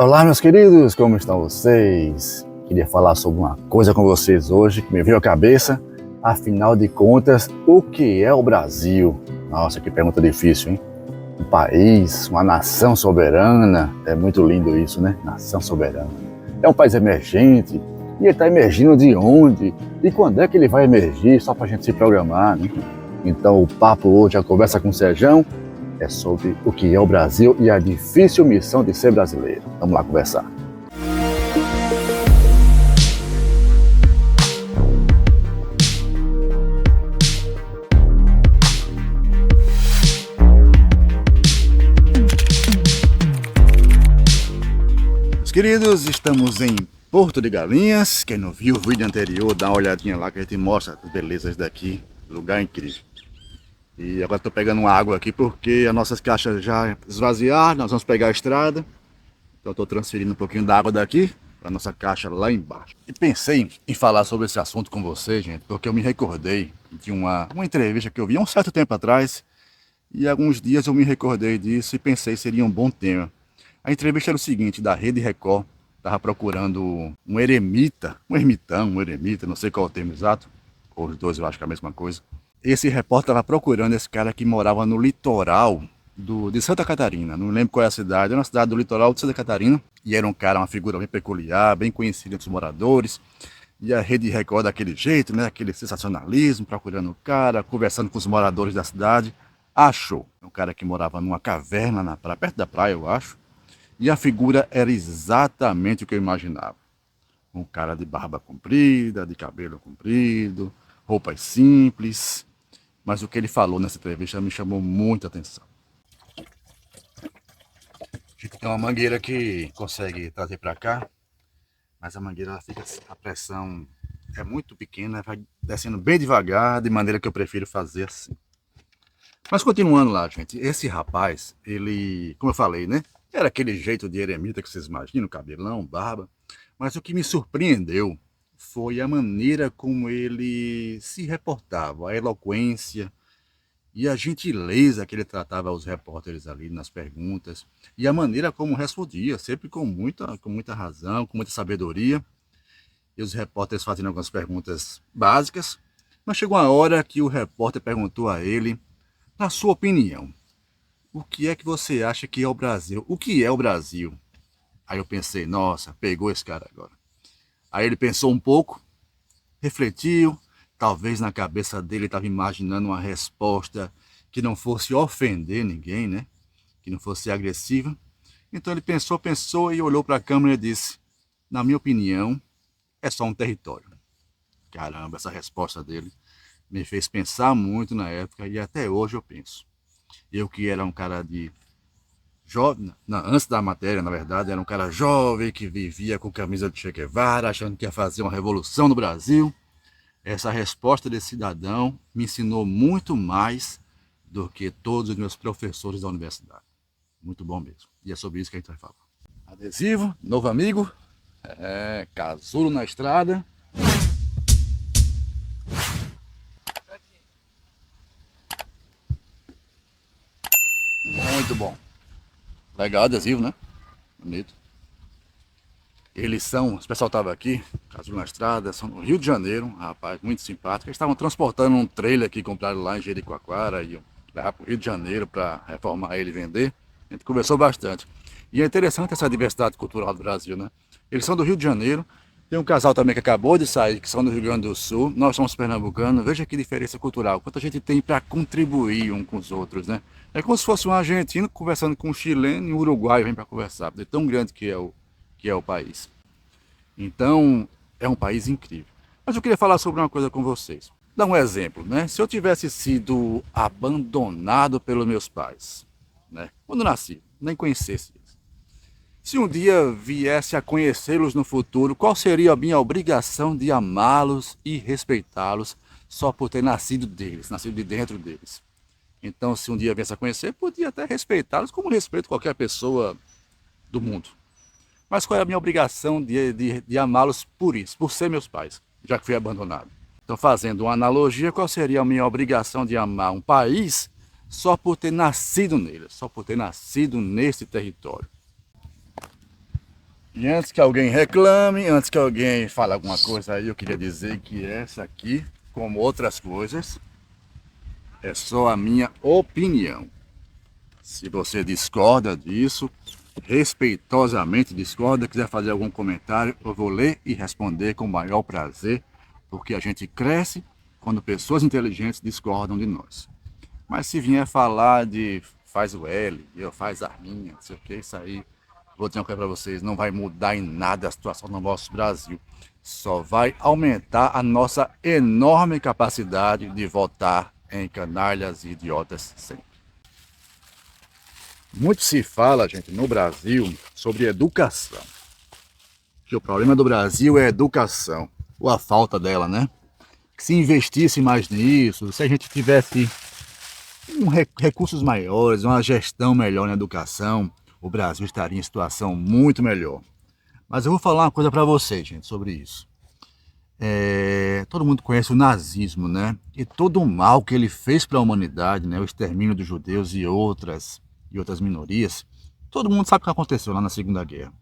Olá, meus queridos, como estão vocês? Queria falar sobre uma coisa com vocês hoje que me veio à cabeça. Afinal de contas, o que é o Brasil? Nossa, que pergunta difícil, hein? Um país, uma nação soberana, é muito lindo isso, né? Nação soberana. É um país emergente, e ele está emergindo de onde? E quando é que ele vai emergir? Só para a gente se programar, né? Então o papo hoje, a conversa com o Serjão, é sobre o que é o Brasil e a difícil missão de ser brasileiro. Vamos lá conversar. Meus queridos, estamos em Porto de Galinhas. Quem não viu o vídeo anterior, dá uma olhadinha lá que a gente mostra as belezas daqui. Lugar incrível. E agora estou pegando uma água aqui porque as nossas caixas já esvaziaram, nós vamos pegar a estrada. Então estou transferindo um pouquinho da água daqui para a nossa caixa lá embaixo. E pensei em falar sobre esse assunto com vocês, gente, porque eu me recordei de uma entrevista que eu vi há um certo tempo atrás. E alguns dias eu me recordei disso e pensei que seria um bom tema. A entrevista era o seguinte, da Rede Record. Estava procurando um eremita, um ermitão, um eremita, não sei qual é o termo exato. Ou os dois eu acho que é a mesma coisa. Esse repórter estava procurando esse cara que morava no litoral de Santa Catarina. Não lembro qual é a cidade, era uma cidade do litoral de Santa Catarina. E era um cara, uma figura bem peculiar, bem conhecida entre os moradores. E a Rede Record daquele jeito, né? Aquele sensacionalismo, procurando o cara, conversando com os moradores da cidade. Achou. Um cara que morava numa caverna na praia, perto da praia, eu acho. E a figura era exatamente o que eu imaginava. Um cara de barba comprida, de cabelo comprido, roupas simples. Mas o que ele falou nessa entrevista me chamou muita atenção. Tem uma mangueira que consegue trazer para cá, mas a mangueira ela fica, a pressão é muito pequena, vai descendo bem devagar, de maneira que eu prefiro fazer assim. Mas continuando lá, gente, esse rapaz, ele, como eu falei, né? Era aquele jeito de eremita que vocês imaginam, cabelão, barba. Mas o que me surpreendeu foi a maneira como ele se reportava, a eloquência e a gentileza que ele tratava os repórteres ali nas perguntas e a maneira como respondia, sempre com muita razão, com muita sabedoria. E os repórteres fazendo algumas perguntas básicas, mas chegou uma hora que o repórter perguntou a ele, na sua opinião, o que é que você acha que é o Brasil? O que é o Brasil? Aí eu pensei, nossa, pegou esse cara agora. Aí ele pensou um pouco, refletiu, talvez na cabeça dele estava imaginando uma resposta que não fosse ofender ninguém, né? Que não fosse agressiva. Então ele pensou e olhou para a câmera e disse, na minha opinião, é só um território. Caramba, essa resposta dele me fez pensar muito na época e até hoje eu penso. Eu que era um cara de jovem, antes da matéria, na verdade, era um cara jovem que vivia com camisa de Che Guevara, achando que ia fazer uma revolução no Brasil. Essa resposta desse cidadão me ensinou muito mais do que todos os meus professores da universidade. Muito bom mesmo. E é sobre isso que a gente vai falar. Adesivo, novo amigo, casulo na estrada. Muito bom. Legal adesivo, né? Bonito. Eles são, o pessoal estava aqui, casulo na estrada, são no Rio de Janeiro, um rapaz muito simpático. Eles estavam transportando um trailer que compraram lá em Jericoacoara e levar para o Rio de Janeiro para reformar ele e vender. A gente conversou bastante. E é interessante essa diversidade cultural do Brasil, né? Eles são do Rio de Janeiro, tem um casal também que acabou de sair, que são do Rio Grande do Sul, nós somos pernambucanos, veja que diferença cultural, quanta gente tem para contribuir um com os outros, né? É como se fosse um argentino conversando com um chileno e um uruguaio vem para conversar, de tão grande que é o país. Então, é um país incrível. Mas eu queria falar sobre uma coisa com vocês. Dar um exemplo, né? Se eu tivesse sido abandonado pelos meus pais, né? Quando nasci, nem conhecesse eles. Se um dia viesse a conhecê-los no futuro, qual seria a minha obrigação de amá-los e respeitá-los só por ter nascido deles, nascido de dentro deles? Então, se um dia viesse a conhecer, podia até respeitá-los como respeito qualquer pessoa do mundo. Mas qual é a minha obrigação de amá-los por isso, por ser meus pais, já que fui abandonado? Então, fazendo uma analogia, qual seria a minha obrigação de amar um país só por ter nascido nele, só por ter nascido nesse território? E antes que alguém reclame, antes que alguém fale alguma coisa aí, eu queria dizer que essa aqui, como outras coisas, é só a minha opinião. Se você discorda disso, respeitosamente discorda, quiser fazer algum comentário, eu vou ler e responder com o maior prazer, porque a gente cresce quando pessoas inteligentes discordam de nós. Mas se vier falar de faz o L, eu faz a minha, não sei o que, isso aí, vou dizer uma coisa para vocês, não vai mudar em nada a situação no nosso Brasil. Só vai aumentar a nossa enorme capacidade de votar em canalhas e idiotas sempre. Muito se fala, gente, no Brasil sobre educação. Que o problema do Brasil é a educação, ou a falta dela, né? Que se investisse mais nisso, se a gente tivesse recursos maiores, uma gestão melhor na educação, o Brasil estaria em situação muito melhor. Mas eu vou falar uma coisa para vocês, gente, sobre isso. Todo mundo conhece o nazismo, né? E todo o mal que ele fez para a humanidade, né? O extermínio dos judeus e outras minorias. Todo mundo sabe o que aconteceu lá na Segunda Guerra.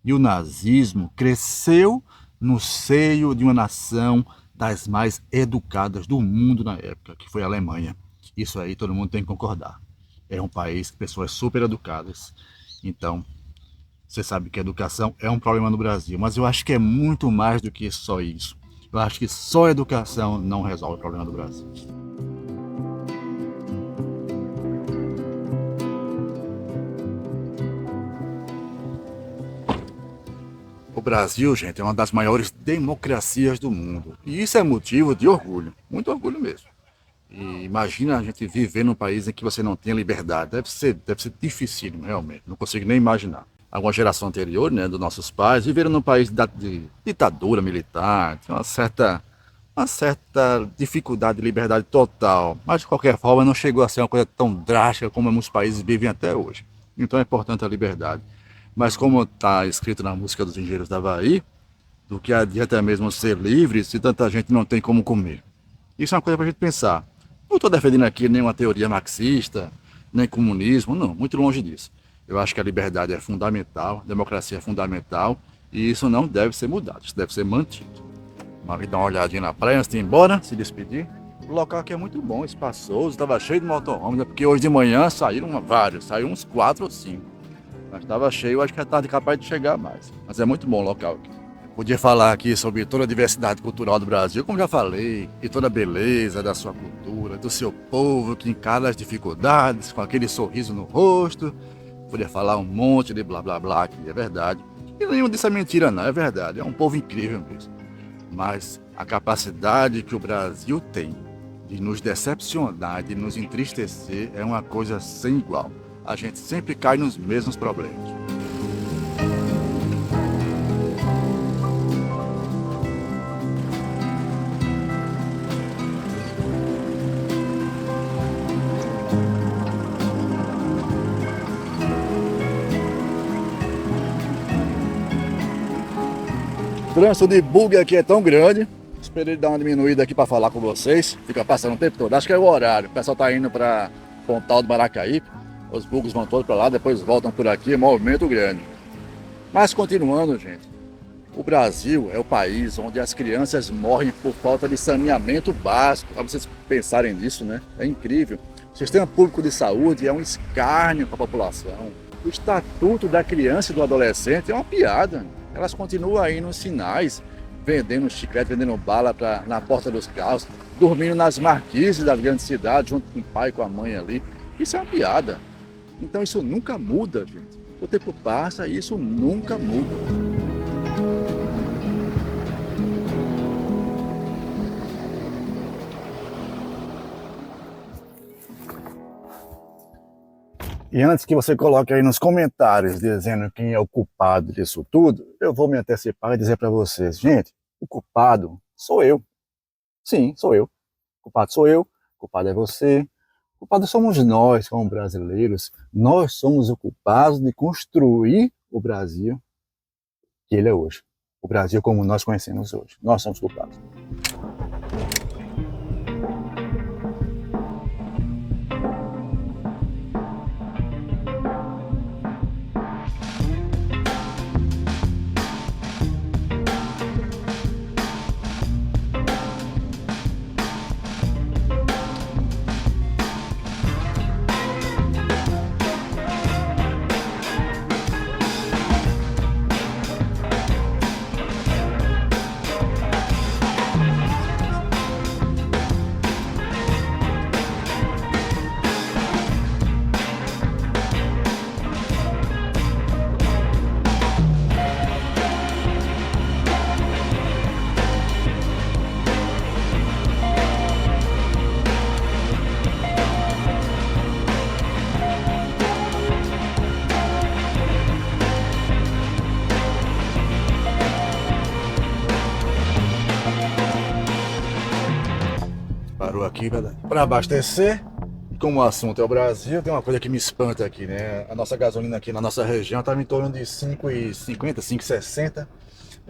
E o nazismo cresceu no seio de uma nação das mais educadas do mundo na época, que foi a Alemanha. Isso aí todo mundo tem que concordar. É um país de pessoas super educadas. Então, você sabe que a educação é um problema no Brasil, mas eu acho que é muito mais do que só isso. Eu acho que só a educação não resolve o problema do Brasil. O Brasil, gente, é uma das maiores democracias do mundo. E isso é motivo de orgulho, muito orgulho mesmo. E imagina a gente viver num país em que você não tem liberdade. Deve ser dificílimo, realmente. Não consigo nem imaginar. Alguma geração anterior, né, dos nossos pais, viveram num país de ditadura militar, tinha uma certa dificuldade de liberdade total. Mas, de qualquer forma, não chegou a ser uma coisa tão drástica como muitos países vivem até hoje. Então é importante a liberdade. Mas como está escrito na música dos Engenheiros da Havaí, do que adianta mesmo ser livre se tanta gente não tem como comer. Isso é uma coisa para a gente pensar. Não estou defendendo aqui nenhuma teoria marxista, nem comunismo, não, muito longe disso. Eu acho que a liberdade é fundamental, a democracia é fundamental, e isso não deve ser mudado, isso deve ser mantido. Mas dar uma olhadinha na praia antes de ir embora, se despedir. O local aqui é muito bom, espaçoso, estava cheio de motorhomes, né? Porque hoje de manhã saíram vários, saíram uns 4 ou 5. Mas estava cheio, acho que já estava capaz de chegar mais. Mas é muito bom o local aqui. Podia falar aqui sobre toda a diversidade cultural do Brasil, como já falei, e toda a beleza da sua cultura, do seu povo que encara as dificuldades com aquele sorriso no rosto. Podia falar um monte de blá blá blá, que é verdade. E nenhum disso é mentira, não, é verdade. É um povo incrível mesmo. Mas a capacidade que o Brasil tem de nos decepcionar, de nos entristecer, é uma coisa sem igual. A gente sempre cai nos mesmos problemas. O trânsito de bug aqui é tão grande. Esperei dar uma diminuída aqui para falar com vocês. Fica passando o tempo todo. Acho que é o horário. O pessoal tá indo para Pontal do Maracaípe. Os bugs vão todos para lá, depois voltam por aqui. Movimento grande. Mas continuando, gente. O Brasil é o país onde as crianças morrem por falta de saneamento básico. Para vocês pensarem nisso, né? É incrível. O sistema público de saúde é um escárnio para a população. O estatuto da criança e do adolescente é uma piada. Elas continuam aí nos sinais, vendendo chiclete, vendendo bala na porta dos carros, dormindo nas marquises das grandes cidades, junto com o pai e com a mãe ali. Isso é uma piada. Então isso nunca muda, gente. O tempo passa e isso nunca muda. E antes que você coloque aí nos comentários dizendo quem é o culpado disso tudo, eu vou me antecipar e dizer para vocês, gente, o culpado sou eu. Sim, sou eu. O culpado sou eu, o culpado é você, o culpado somos nós como brasileiros. Nós somos os culpados de construir o Brasil que ele é hoje. O Brasil como nós conhecemos hoje. Nós somos culpados. parou aqui para abastecer. Como o assunto é o Brasil, tem uma coisa que me espanta aqui, né? A nossa gasolina aqui na nossa região estava em torno de 5,50, 5,60.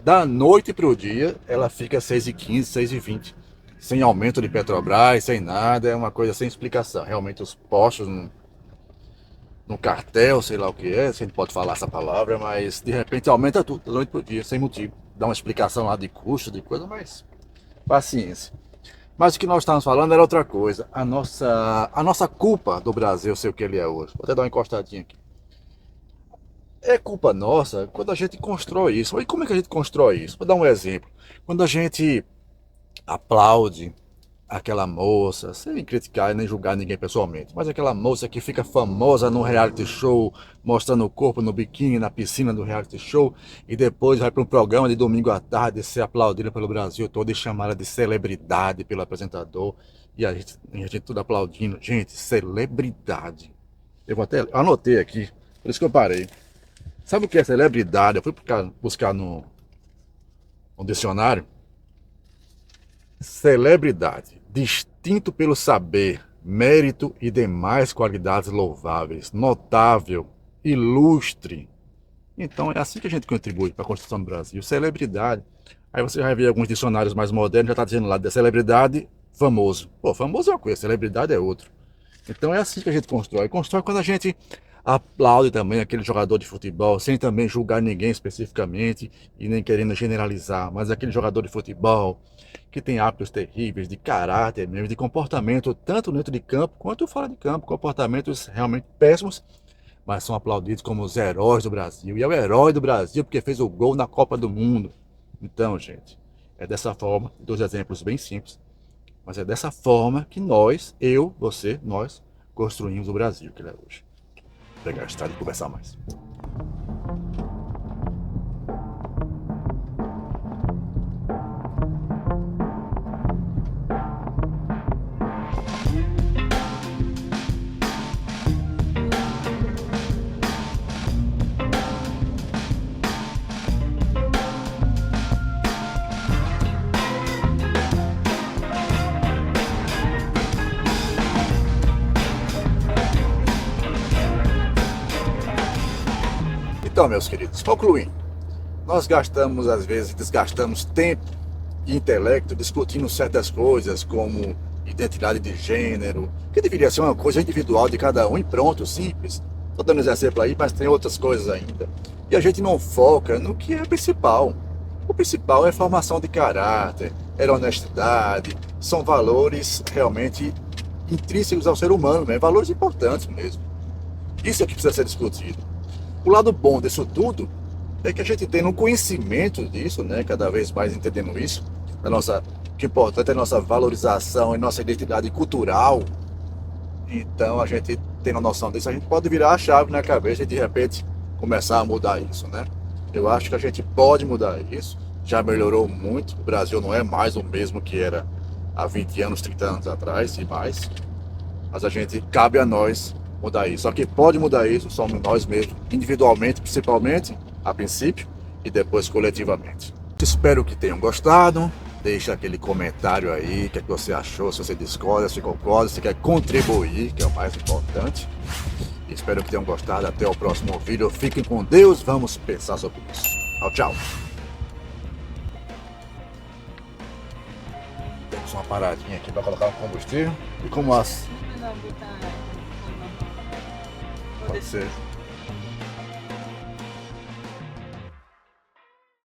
Da noite para o dia, ela fica 6,15, 6,20. Sem aumento de Petrobras, sem nada, é uma coisa sem explicação. Realmente os postos no cartel, sei lá o que é, se a gente pode falar essa palavra, mas de repente aumenta tudo, da noite para o dia, sem motivo. Dá uma explicação lá de custo, de coisa, mas paciência. Mas o que nós estávamos falando era outra coisa. A nossa culpa do Brasil ser o que ele é hoje. Vou até dar uma encostadinha aqui. É culpa nossa quando a gente constrói isso. E como é que a gente constrói isso? Vou dar um exemplo. Quando a gente aplaude aquela moça, sem criticar nem julgar ninguém pessoalmente, mas aquela moça que fica famosa no reality show, mostrando o corpo no biquíni, na piscina do reality show, e depois vai para um programa de domingo à tarde ser aplaudida pelo Brasil todo e chamada de celebridade pelo apresentador, e a gente tudo aplaudindo. Gente, celebridade. Eu vou até anotei aqui, por isso que eu parei. Sabe o que é celebridade? Eu fui buscar no dicionário. Celebridade, distinto pelo saber, mérito e demais qualidades louváveis, notável, ilustre. Então é assim que a gente contribui para a construção do Brasil. Celebridade. Aí você vai ver alguns dicionários mais modernos, já está dizendo lá de celebridade, famoso. Pô, famoso é uma coisa, celebridade é outro. Então é assim que a gente constrói. Constrói quando a gente aplaude também aquele jogador de futebol, sem também julgar ninguém especificamente e nem querendo generalizar, mas aquele jogador de futebol que tem hábitos terríveis, de caráter mesmo, de comportamento, tanto dentro de campo quanto fora de campo, comportamentos realmente péssimos, mas são aplaudidos como os heróis do Brasil. E é o herói do Brasil porque fez o gol na Copa do Mundo. Então, gente, é dessa forma, dois exemplos bem simples, mas é dessa forma que nós, eu, você, nós, construímos o Brasil que ele é hoje. Vou pegar a estrada e conversar mais. Então, meus queridos, concluindo, nós gastamos, às vezes, desgastamos tempo e intelecto discutindo certas coisas como identidade de gênero, que deveria ser uma coisa individual de cada um e pronto, simples. Estou dando exemplo aí, mas tem outras coisas ainda. E a gente não foca no que é principal. O principal é formação de caráter, é honestidade, são valores realmente intrínsecos ao ser humano, né? Valores importantes mesmo. Isso é que precisa ser discutido. O lado bom disso tudo é que a gente tem um conhecimento disso, né? Cada vez mais entendendo isso. O que é importante é a nossa valorização e nossa identidade cultural. Então a gente tendo noção disso, a gente pode virar a chave na cabeça e de repente começar a mudar isso, né? Eu acho que a gente pode mudar isso. Já melhorou muito. O Brasil não é mais o mesmo que era há 20 anos, 30 anos atrás e mais. Mas cabe a nós mudar isso. Só que pode mudar isso somos nós mesmos, individualmente, principalmente, a princípio, e depois coletivamente. Espero que tenham gostado. Deixa aquele comentário aí, o que é que você achou, se você discorda, se concorda, se quer contribuir, que é o mais importante. Espero que tenham gostado. Até o próximo vídeo. Fiquem com Deus. Vamos pensar sobre isso. Tchau, tchau. Temos uma paradinha aqui para colocar o combustível. E como as... Não, botar. Pode ser.